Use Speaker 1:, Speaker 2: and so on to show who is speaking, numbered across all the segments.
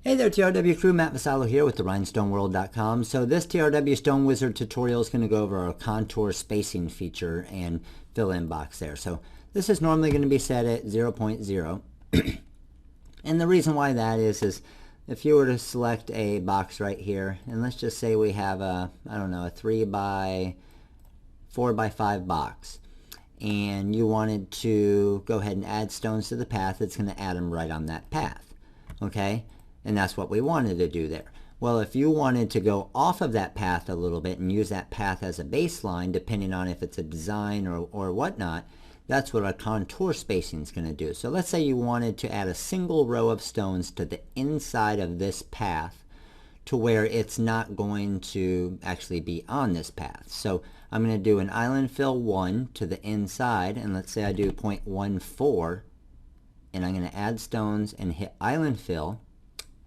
Speaker 1: Hey there, TRW crew, Matt Vassallo here with the Rhinestoneworld.com. So this TRW Stone Wizard tutorial is going to go over our contour spacing feature and fill-in box there. So this is normally going to be set at 0.0. And the reason why that is if you were to select a box right here, and let's just say we have a 3 by 4 by 5 box, and you wanted to go ahead and add stones to the path, it's going to add them right on that path. Okay? And that's what we wanted to do there. Well, if you wanted to go off of that path a little bit and use that path as a baseline, depending on if it's a design or whatnot, that's what our contour spacing is going to do. So let's say you wanted to add a single row of stones to the inside of this path to where it's not going to actually be on this path. So I'm going to do an island fill 1 to the inside, and let's say I do 0.14, and I'm going to add stones and hit island fill.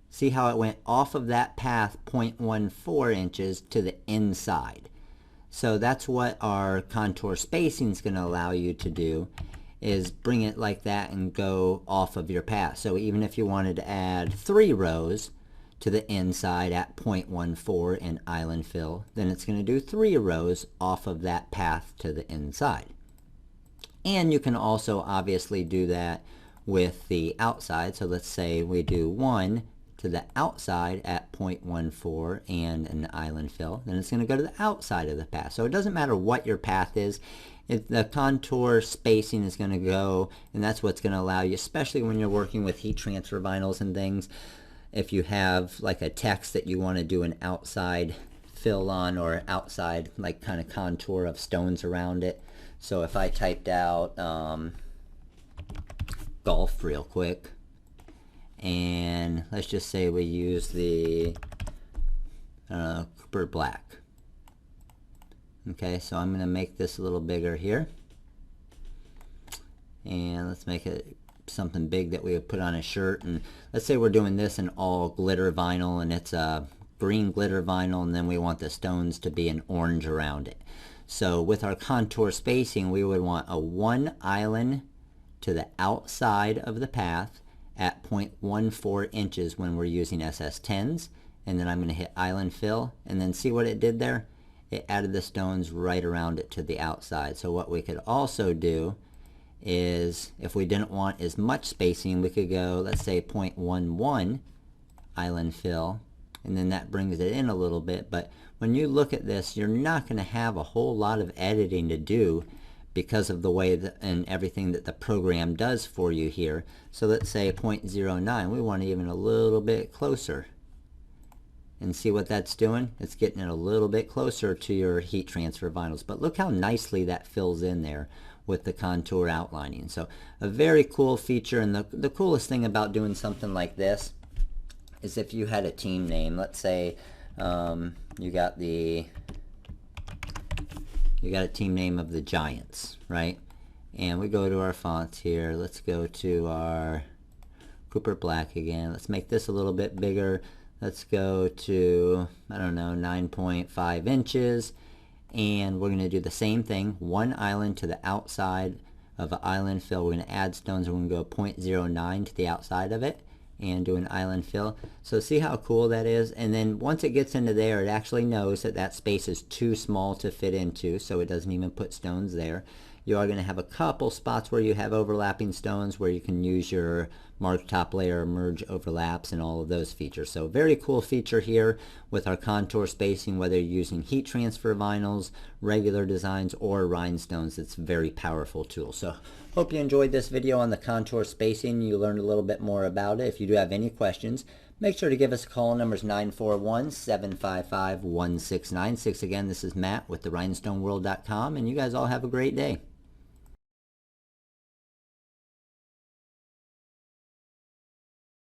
Speaker 1: See how it went off of that path 0.14 inches to the inside. So that's what our contour spacing is going to allow you to do, is bring it like that and go off of your path. So even if you wanted to add 3 rows to the inside at 0.14 in island fill, then it's going to do 3 rows off of that path to the inside. And you can also obviously do that with the outside. So let's say we do 1 to the outside at 0.14 and an island fill, then it's going to go to the outside of the path. So it doesn't matter what your path is, the contour spacing is going to go, and that's what's going to allow you, especially when you're working with heat transfer vinyls and things, if you have like a text that you want to do an outside fill on, or outside like kind of contour of stones around it. So if I typed out golf real quick, and let's just say we use the Cooper Black. Okay, so I'm going to make this a little bigger here, and let's make it something big that we would put on a shirt. And let's say we're doing this in all glitter vinyl, and it's a green glitter vinyl, and then we want the stones to be an orange around it. So with our contour spacing, we would want a 1 island to the outside of the path at 0.14 inches when we're using SS10s, and then I'm going to hit island fill, and then see what it did there? It added the stones right around it to the outside. So what we could also do is, if we didn't want as much spacing, we could go, let's say 0.11 island fill, and then that brings it in a little bit. But when you look at this, you're not going to have a whole lot of editing to do because of the way that, and everything that the program does for you here. So let's say 0.09, we want it even a little bit closer. And see what that's doing? It's getting it a little bit closer to your heat transfer vinyls. But look how nicely that fills in there with the contour outlining. So a very cool feature, and the coolest thing about doing something like this is if you had a team name. Let's say you got a team name of the Giants, right? And we go to our fonts here. Let's go to our Cooper Black again. Let's make this a little bit bigger. Let's go to, 9.5 inches. And we're going to do the same thing. 1 island to the outside of an island fill. We're going to add stones, and we're going to go 0.09 to the outside of it and do an island fill. So see how cool that is? And then once it gets into there, it actually knows that that space is too small to fit into, so it doesn't even put stones there. You are going to have a couple spots where you have overlapping stones where you can use your mark top layer, merge overlaps, and all of those features. So very cool feature here with our contour spacing, whether you're using heat transfer vinyls, regular designs, or rhinestones. It's a very powerful tool. So hope you enjoyed this video on the contour spacing. You learned a little bit more about it. If you do have any questions, make sure to give us a call. Number's 941-755-1696. Again, this is Matt with the Rhinestoneworld.com, and you guys all have a great day.